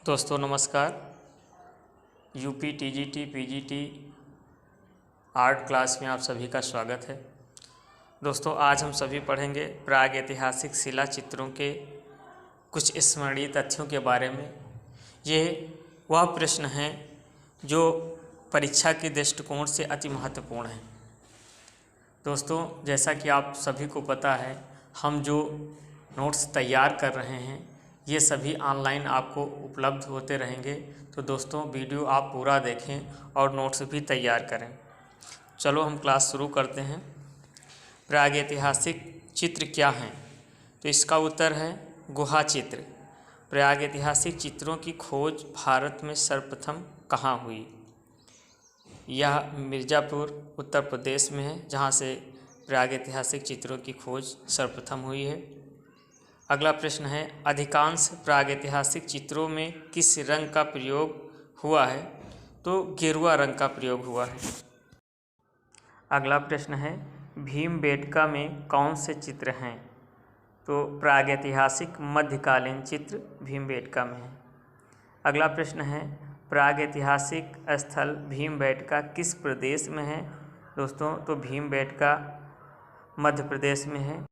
दोस्तों नमस्कार। UP TGT PGT art class में आप सभी का स्वागत है। दोस्तों आज हम सभी पढ़ेंगे प्राग ऐतिहासिक शिला चित्रों के कुछ स्मरणीय तथ्यों के बारे में। ये वह प्रश्न हैं जो परीक्षा के दृष्टिकोण से अति महत्वपूर्ण हैं। दोस्तों जैसा कि आप सभी को पता है, हम जो नोट्स तैयार कर रहे हैं ये सभी ऑनलाइन आपको उपलब्ध होते रहेंगे। तो दोस्तों वीडियो आप पूरा देखें और नोट्स भी तैयार करें। चलो हम क्लास शुरू करते हैं। प्रागैतिहासिक चित्र क्या हैं? तो इसका उत्तर है गुहा चित्र। प्रागैतिहासिक चित्रों की खोज भारत में सर्वप्रथम कहाँ हुई? यह मिर्ज़ापुर उत्तर प्रदेश में है, जहाँ से प्रागैतिहासिक चित्रों की खोज सर्वप्रथम हुई है। अगला प्रश्न है, अधिकांश प्रागैतिहासिक चित्रों में किस रंग का प्रयोग हुआ है? तो गेरुआ रंग का प्रयोग हुआ है। अगला प्रश्न है, भीमबेटका में कौन से चित्र हैं? तो प्रागैतिहासिक मध्यकालीन चित्र भीमबेटका में है। अगला प्रश्न है, प्रागैतिहासिक स्थल भीमबेटका किस प्रदेश में है? दोस्तों तो भीमबेटका मध्य प्रदेश में है।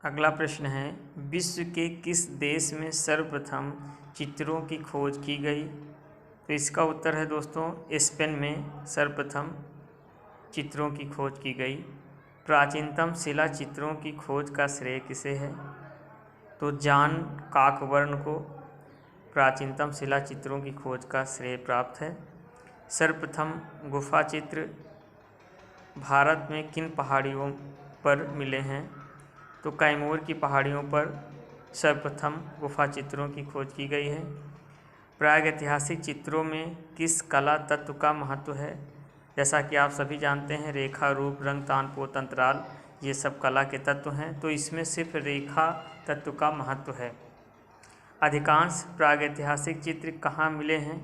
अगला प्रश्न है, विश्व के किस देश में सर्वप्रथम चित्रों की खोज की गई? तो इसका उत्तर है दोस्तों स्पेन में सर्वप्रथम चित्रों की खोज की गई। प्राचीनतम शिला चित्रों की खोज का श्रेय किसे है? तो जॉन कॉकबर्न को प्राचीनतम शिला चित्रों की खोज का श्रेय प्राप्त है। सर्वप्रथम गुफा चित्र भारत में किन पहाड़ियों पर मिले हैं? तो कैमूर की पहाड़ियों पर सर्वप्रथम गुफा चित्रों की खोज की गई है। प्रागैतिहासिक चित्रों में किस कला तत्व का महत्व है? जैसा कि आप सभी जानते हैं, रेखा, रूप, रंग, तान, पोत, अंतराल ये सब कला के तत्व हैं। तो इसमें सिर्फ रेखा तत्व का महत्व है। अधिकांश प्रागैतिहासिक चित्र कहाँ मिले हैं?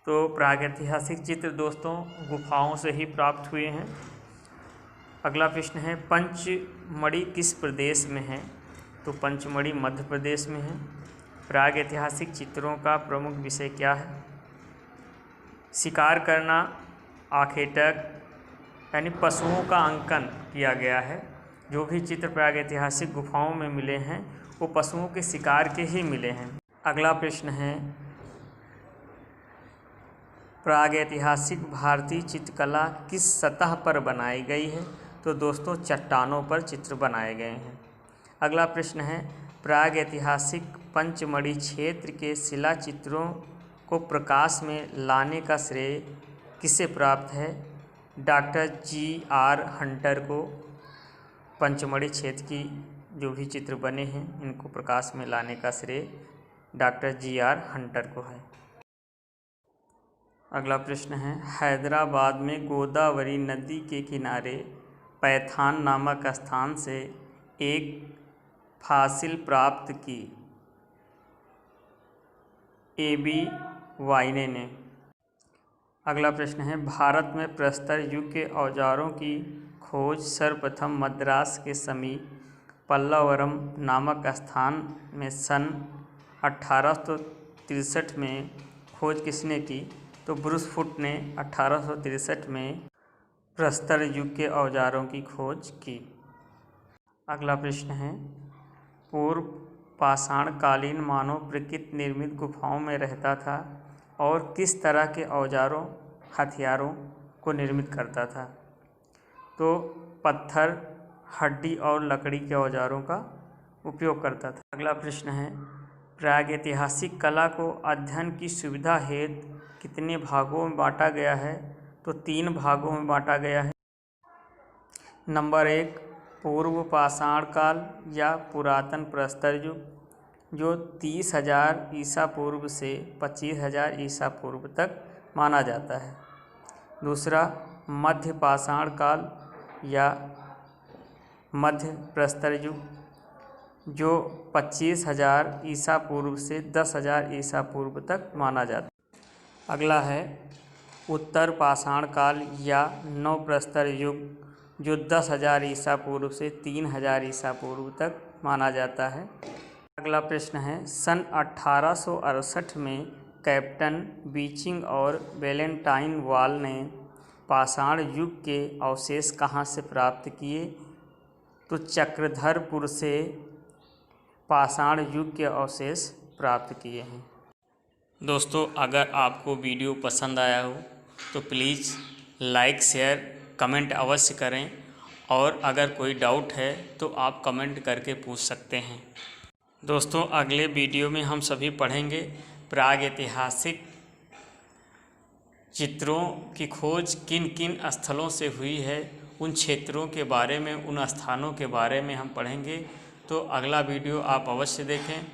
तो प्रागैतिहासिक चित्र दोस्तों गुफाओं से ही प्राप्त हुए हैं। अगला प्रश्न है, पंचमढ़ी किस प्रदेश में है? तो पंचमढ़ी मध्य प्रदेश में है। प्रागैतिहासिक चित्रों का प्रमुख विषय क्या है? शिकार करना, आखेटक यानी पशुओं का अंकन किया गया है। जो भी चित्र प्रागैतिहासिक गुफाओं में मिले हैं वो पशुओं के शिकार के ही मिले हैं। अगला प्रश्न है, प्रागैतिहासिक भारतीय चित्रकला किस सतह पर बनाई गई है? तो दोस्तों चट्टानों पर चित्र बनाए गए हैं। अगला प्रश्न है, प्रागैतिहासिक पंचमढ़ी क्षेत्र के शिला चित्रों को प्रकाश में लाने का श्रेय किसे प्राप्त है? Doctor G.R. हंटर को पंचमढ़ी क्षेत्र की जो भी चित्र बने हैं इनको प्रकाश में लाने का श्रेय डॉक्टर G.R. हंटर को है। अगला प्रश्न है, हैदराबाद में गोदावरी नदी के किनारे पैथान नामक स्थान से एक फासिल प्राप्त की A.B. वाइने ने। अगला प्रश्न है, भारत में प्रस्तर युग के औजारों की खोज सर्वप्रथम मद्रास के समीप पल्लवरम नामक स्थान में सन 1863 में खोज किसने की? तो ब्रूस फुट ने 1863 में प्रस्तर युग के औजारों की खोज की। अगला प्रश्न है, पूर्व पाषाणकालीन मानव प्रकृति निर्मित गुफाओं में रहता था और किस तरह के औजारों हथियारों को निर्मित करता था? तो पत्थर, हड्डी और लकड़ी के औजारों का उपयोग करता था। अगला प्रश्न है, प्रागैतिहासिक कला को अध्ययन की सुविधा हेतु कितने भागों में बांटा गया है? तो 3 भागों में बांटा गया है। नंबर 1, पूर्व पाषाण काल या पुरातन प्रस्तर युग जो 30,000 ईसा पूर्व से 25,000 ईसा पूर्व तक माना जाता है। दूसरा, मध्य पाषाण काल या मध्य प्रस्तर युग जो 25,000 ईसा पूर्व से 10,000 ईसा पूर्व तक माना जाता है। अगला है उत्तर पाषाण काल या नव प्रस्तर युग जो 10,000 ईसा पूर्व से 3,000 ईसा पूर्व तक माना जाता है। अगला प्रश्न है, सन 1868 में कैप्टन बीचिंग और वैलेंटाइन वॉल ने पाषाण युग के अवशेष कहाँ से प्राप्त किए? तो चक्रधरपुर से पाषाण युग के अवशेष प्राप्त किए हैं। दोस्तों, अगर आपको वीडियो पसंद आया हो तो प्लीज़ लाइक, शेयर, कमेंट अवश्य करें और अगर कोई डाउट है तो आप कमेंट करके पूछ सकते हैं। दोस्तों, अगले वीडियो में हम सभी पढ़ेंगे प्रागैतिहासिक चित्रों की खोज किन किन स्थलों से हुई है, उन क्षेत्रों के बारे में, उन स्थानों के बारे में हम पढ़ेंगे। तो अगला वीडियो आप अवश्य देखें।